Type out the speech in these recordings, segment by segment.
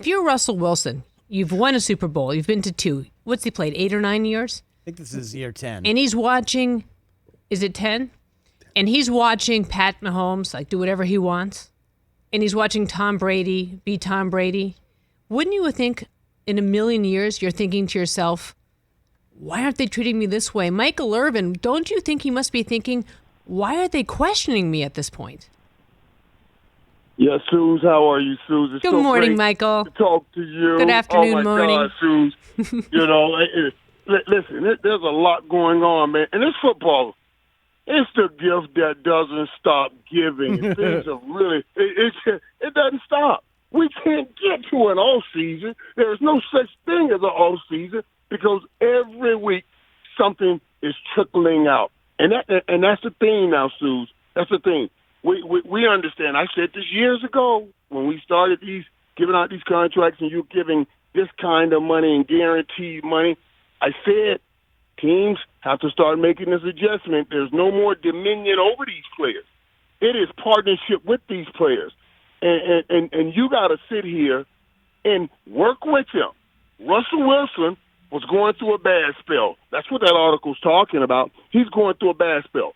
If you're Russell Wilson, you've won a Super Bowl, you've been to 2. What's he played, 8 or 9 years? I think this is year 10. And he's watching, is it 10? And he's watching Pat Mahomes, do whatever he wants. And he's watching Tom Brady be Tom Brady. Wouldn't you think in a million years you're thinking to yourself, why aren't they treating me this way? Michael Irvin, don't you think he must be thinking, why are they questioning me at this point? Yes, Suze, how are you, Suze? It's Good so morning, great Michael. to talk to you. Good afternoon, oh my morning. God, Suze. Listen, there's a lot going on, man. And this football, it's the gift that doesn't stop giving. Things are really, it doesn't stop. We can't get to an off season. There's no such thing as an off season because every week something is trickling out. And that's the thing now, Suze. That's the thing. We understand. I said this years ago when we started giving out these contracts and you giving this kind of money and guaranteed money. I said teams have to start making this adjustment. There's no more dominion over these players. It is partnership with these players. And you got to sit here and work with them. Russell Wilson was going through a bad spell. That's what that article's talking about. He's going through a bad spell.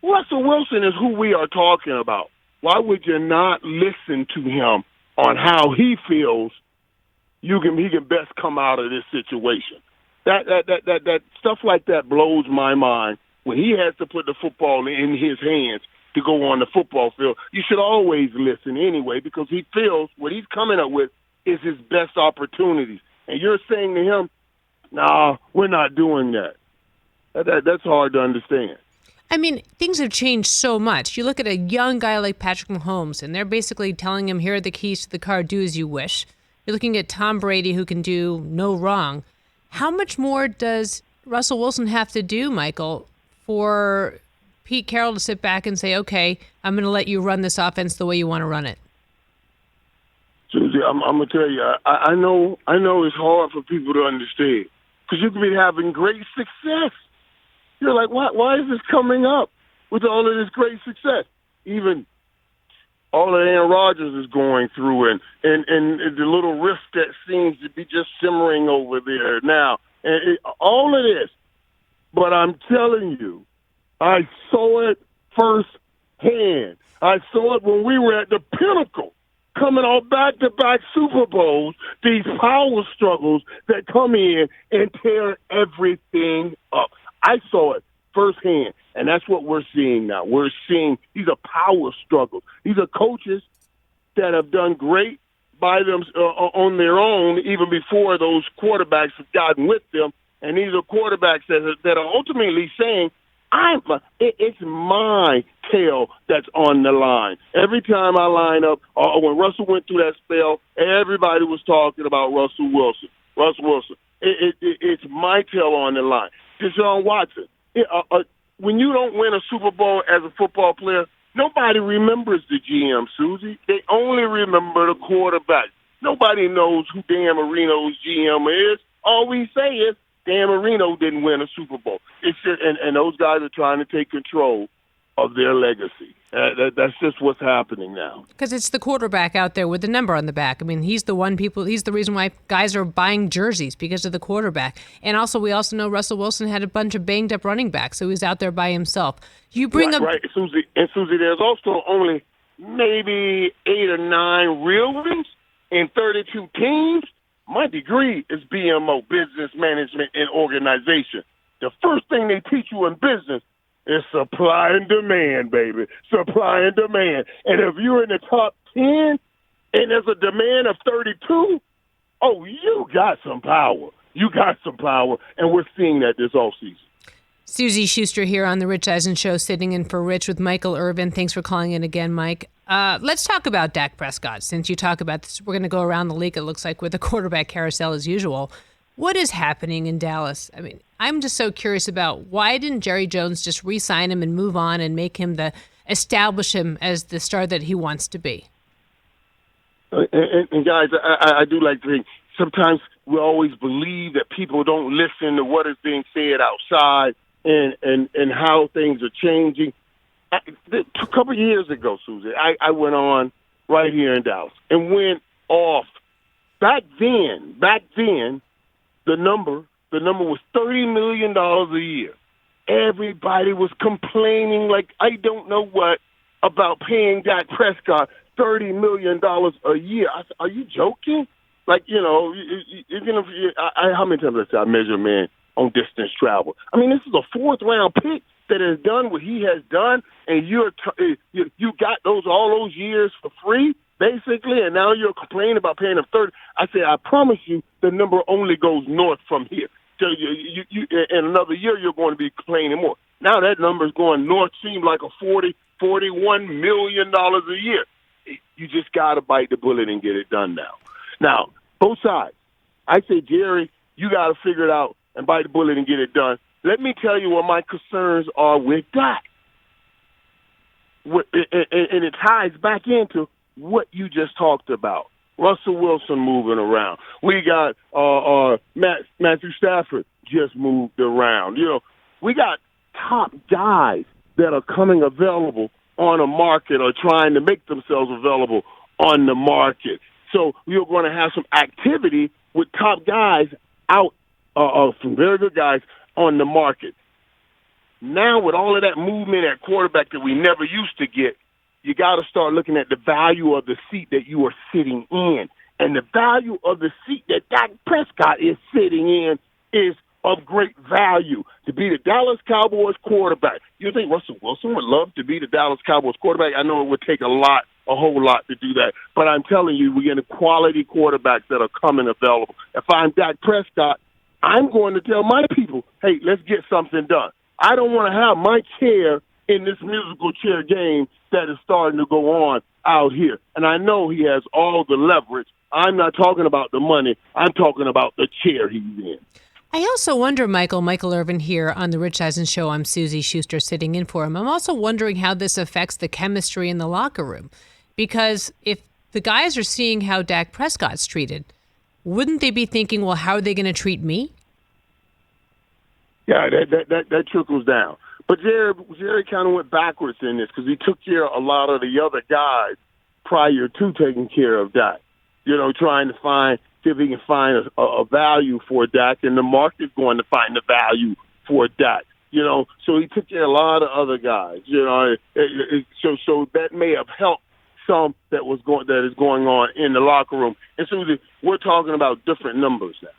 Russell Wilson is who we are talking about. Why would you not listen to him on how he feels he can best come out of this situation? That stuff like that blows my mind. When he has to put the football in his hands to go on the football field, you should always listen anyway because he feels what he's coming up with is his best opportunities. And you're saying to him, nah, we're not doing that. That's hard to understand. I mean, things have changed so much. You look at a young guy like Patrick Mahomes, and they're basically telling him, here are the keys to the car, do as you wish. You're looking at Tom Brady, who can do no wrong. How much more does Russell Wilson have to do, Michael, for Pete Carroll to sit back and say, okay, I'm going to let you run this offense the way you want to run it? Suzy, I'm going to tell you, I know it's hard for people to understand because you can be having great success. You're like, why is this coming up with all of this great success? Even all that Aaron Rodgers is going through and the little rift that seems to be just simmering over there now. And all of this. But I'm telling you, I saw it firsthand. I saw it when we were at the pinnacle, coming on back-to-back Super Bowls, these power struggles that come in and tear everything up. I saw it firsthand, and that's what we're seeing now. We're seeing these are power struggles. These are coaches that have done great by them on their own, even before those quarterbacks have gotten with them. And these are quarterbacks that are ultimately saying, it's my tail that's on the line. Every time I line up, when Russell went through that spell, everybody was talking about Russell Wilson. It's my tail on the line. Deshaun Watson. When you don't win a Super Bowl as a football player, nobody remembers the GM, Suzy. They only remember the quarterback. Nobody knows who Dan Marino's GM is. All we say is Dan Marino didn't win a Super Bowl. It's just, and those guys are trying to take control of their legacy. That's just what's happening now. Because it's the quarterback out there with the number on the back. I mean, he's the reason why guys are buying jerseys because of the quarterback. And also, we also know Russell Wilson had a bunch of banged up running backs, so he's out there by himself. You bring up right, Suzy. And Suzy, there's also only maybe 8 or 9 real ones in 32 teams. My degree is BMO, Business Management and Organization. The first thing they teach you in business is supply and demand, baby. Supply and demand. And if you're in the top 10 and there's a demand of 32, oh, you got some power. You got some power, and we're seeing that this offseason. Suzy Shuster here on the Rich Eisen Show, sitting in for Rich with Michael Irvin. Thanks for calling in again, Mike. Let's talk about Dak Prescott. Since you talk about this, we're going to go around the league, it looks like, with the quarterback carousel as usual. What is happening in Dallas? I mean, I'm just so curious about why didn't Jerry Jones just re-sign him and move on and make him establish him as the star that he wants to be? And guys, I do like to think sometimes we always believe that people don't listen to what is being said outside and how things are changing. A couple of years ago, Suzy, I went on right here in Dallas and went off back then, the number was $30 million a year. Everybody was complaining like I don't know what about paying Dak Prescott $30 million a year. I said, are you joking? Like, how many times I measure a man on distance travel? I mean, this is a fourth-round pick that has done what he has done, and you got all those years for free, basically, and now you're complaining about paying him 30. I said, I promise you, the number only goes north from here. So you in another year, you're going to be complaining more. Now that number's going north, seems like a $41 million a year. You just got to bite the bullet and get it done now. Now, both sides. I say, Jerry, you got to figure it out and bite the bullet and get it done. Let me tell you what my concerns are with Dak. And it ties back into what you just talked about. Russell Wilson moving around. We got Matthew Stafford just moved around. We got top guys that are coming available on a market or trying to make themselves available on the market. So you're going to have some activity with top guys out, some very good guys on the market. Now with all of that movement at quarterback that we never used to get, you got to start looking at the value of the seat that you are sitting in. And the value of the seat that Dak Prescott is sitting in is of great value. To be the Dallas Cowboys quarterback. You think Russell Wilson would love to be the Dallas Cowboys quarterback? I know it would take a whole lot to do that. But I'm telling you, we're getting quality quarterbacks that are coming available. If I'm Dak Prescott, I'm going to tell my people, hey, let's get something done. I don't want to have my chair in this musical chair game that is starting to go on out here. And I know he has all the leverage. I'm not talking about the money. I'm talking about the chair he's in. I also wonder, Michael Irvin here on the Rich Eisen Show. I'm Suzy Shuster sitting in for him. I'm also wondering how this affects the chemistry in the locker room. Because if the guys are seeing how Dak Prescott's treated, wouldn't they be thinking, well, how are they going to treat me? Yeah, that trickles down. But Jerry kind of went backwards in this because he took care of a lot of the other guys prior to taking care of Dak. Trying to see if he can find a value for Dak, and the market's going to find the value for Dak. So he took care of a lot of other guys. So that may have helped some that is going on in the locker room. And so we're talking about different numbers now.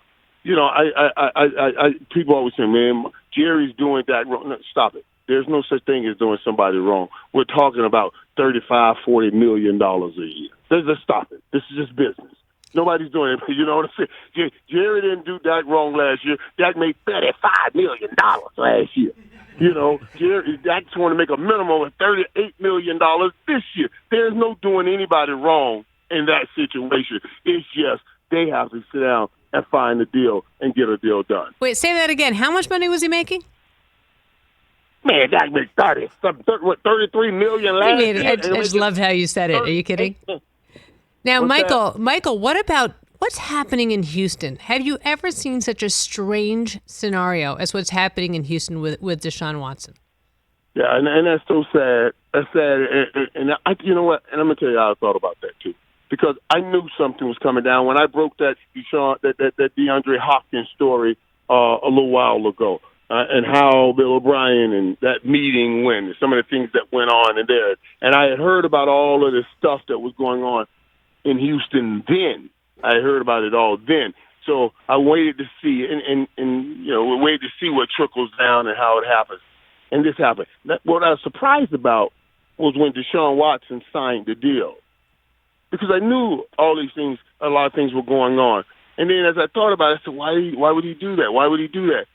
People always say, man, Jerry's doing that wrong. No, stop it. There's no such thing as doing somebody wrong. We're talking about $35, $40 million a year. Let's stop it. This is just business. Nobody's doing it. You know what I'm saying? Jerry didn't do Dak wrong last year. Dak made $35 million last year. Dak's want to make a minimum of $38 million this year. There's no doing anybody wrong in that situation. It's just they have to sit down and find a deal and get a deal done. Wait, say that again. How much money was he making? Man, Dak made $33 million last year. I just loved how you said it. Are you kidding? Now, Michael, what's happening in Houston? Have you ever seen such a strange scenario as what's happening in Houston with Deshaun Watson? Yeah, and that's so sad. That's sad. And you know what? And I'm going to tell you how I thought about that, too. Because I knew something was coming down when I broke that DeAndre Hopkins story a little while ago, and how Bill O'Brien and that meeting went, and some of the things that went on in there. And I had heard about all of this stuff that was going on in Houston then. I heard about it all then. So I waited to see, and we waited to see what trickles down and how it happens. And this happened. What I was surprised about was when Deshaun Watson signed the deal. Because I knew all these things, a lot of things were going on. And then as I thought about it, I said, why would he do that? Why would he do that?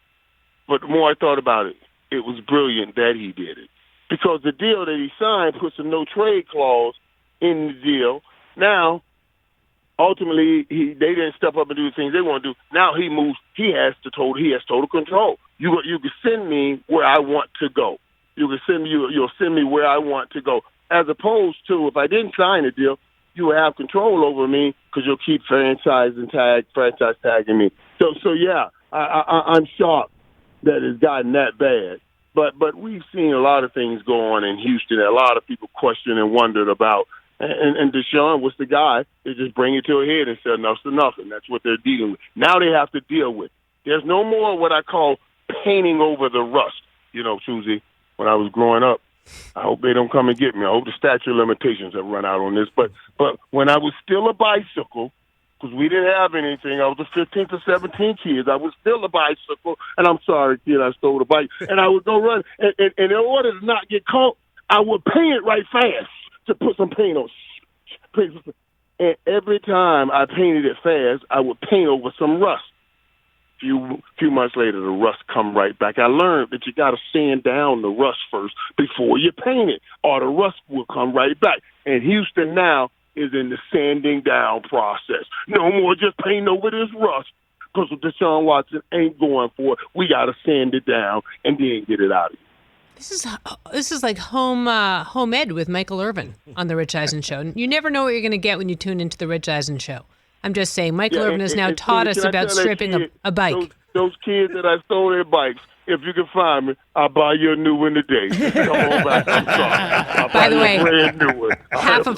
But the more I thought about it, it was brilliant that he did it. Because the deal that he signed puts a no-trade clause in the deal. Now, ultimately, they didn't step up and do the things they want to do. Now he moves. He has total control. You can send me where I want to go. You'll send me where I want to go. As opposed to if I didn't sign a deal, you will have control over me because you'll keep franchise tagging me. So yeah, I'm shocked that it's gotten that bad. But we've seen a lot of things go on in Houston that a lot of people question and wondered about. And Deshaun was the guy that just bring it to a head and said enough's enough, and that's what they're dealing with. Now they have to deal with. There's no more what I call painting over the rust. You know, Suzy, when I was growing up, I hope they don't come and get me. I hope the statute of limitations have run out on this. But when I was still a bicycle, because we didn't have anything, I was a 15 to 17 kids. I was still a bicycle, and I'm sorry, kid, I stole the bike. And I would go run, and in order to not get caught, I would paint it right fast to put some paint on. And every time I painted it fast, I would paint over some rust. Few months later, the rust come right back. I learned that you got to sand down the rust first before you paint it, or the rust will come right back. And Houston now is in the sanding down process. No more just painting over this rust, because Deshaun Watson ain't going for it. We got to sand it down and then get it out of here. This is like home ed with Michael Irvin on the Rich Eisen Show. You never know what you're going to get when you tune into the Rich Eisen Show. I'm just saying, Michael Irvin has now taught us about stripping a bike. Those kids that I stole their bikes, if you can find me, I'll buy you a new one today. Come on back. I'm sorry. By the way, brand new one. half of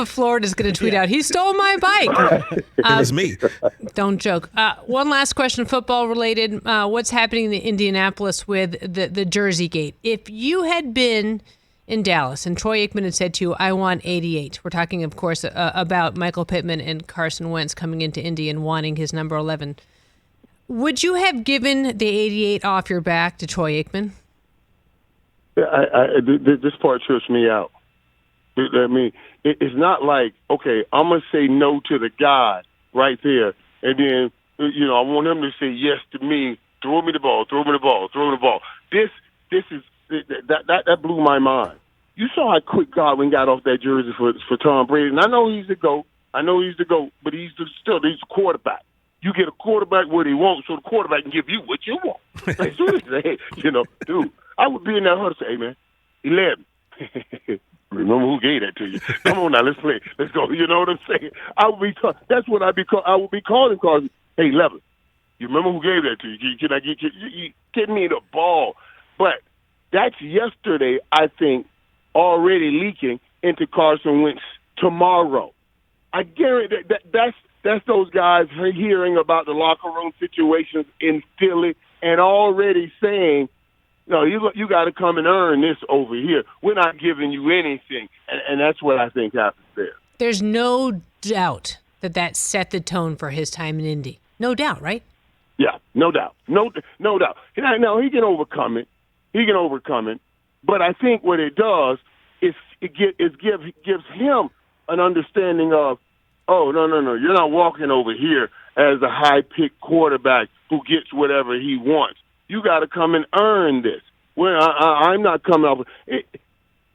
Florida's going to tweet out, he stole my bike. It was me. Don't joke. One last question, football related. What's happening in Indianapolis with the Jersey Gate? If you had been in Dallas and Troy Aikman had said to you, I want 88. We're talking, of course, about Michael Pittman and Carson Wentz coming into Indy and wanting his number 11. Would you have given the 88 off your back to Troy Aikman? This part trips me out. I mean, it's not like, okay, I'm going to say no to the guy right there, and then, I want him to say yes to me, throw me the ball. This is, that blew my mind. You saw how quick Godwin got off that jersey for Tom Brady, and I know he's the GOAT, but he's the quarterback. You get a quarterback what he wants, so the quarterback can give you what you want. As soon as dude, I would be in that huddle and say, hey, man, 11. Remember who gave that to you. Come on now, let's play. Let's go. You know what I'm saying? That's what I would be calling Carson. Hey, 11, you remember who gave that to you? Can I get you get me the ball? But that's yesterday, I think, already leaking into Carson Wentz tomorrow. I guarantee that's those guys hearing about the locker room situations in Philly and already saying, no, you got to come and earn this over here. We're not giving you anything. And that's what I think happens there. There's no doubt that set the tone for his time in Indy. No doubt, right? Yeah, no doubt. No doubt. Now, he can overcome it. But I think what it does is it gives him an understanding of, oh, no, you're not walking over here as a high-picked quarterback who gets whatever he wants. You got to come and earn this. I'm not coming up.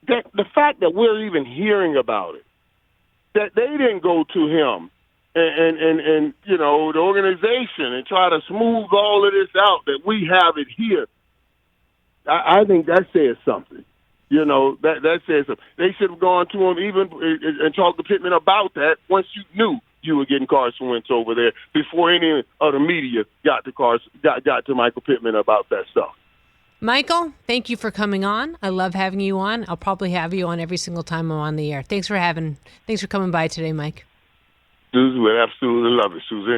The fact that we're even hearing about it, that they didn't go to him and the organization and try to smooth all of this out, that we have it here, I think that says something. That says something. They should have gone to him even and talked to Pittman about that once you knew you were getting Carson Wentz over there, before any of the media got to Michael Pittman about that stuff. Michael, thank you for coming on. I love having you on. I'll probably have you on every single time I'm on the air. Thanks for coming by today, Mike. Suzy, we absolutely love it, Suzy.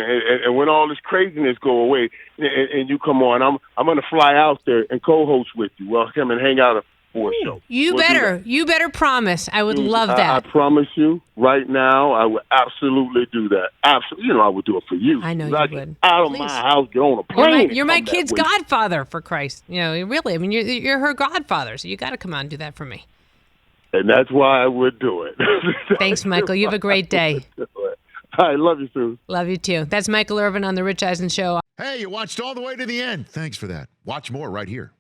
And when all this craziness go away and you come on, I'm going to fly out there and co-host with you. Well, come and hang out for a show. You better promise. I would love that. I promise you right now, I would absolutely do that. Absolutely. I would do it for you. I know you would. Out of my house, get on a plane. You're my kid's godfather, for Christ. Really. I mean, you're her godfather, so you got to come out and do that for me. And that's why I would do it. Thanks, Michael. You have a great day. I love you, Sue. Love you, too. That's Michael Irvin on The Rich Eisen Show. Hey, you watched all the way to the end. Thanks for that. Watch more right here.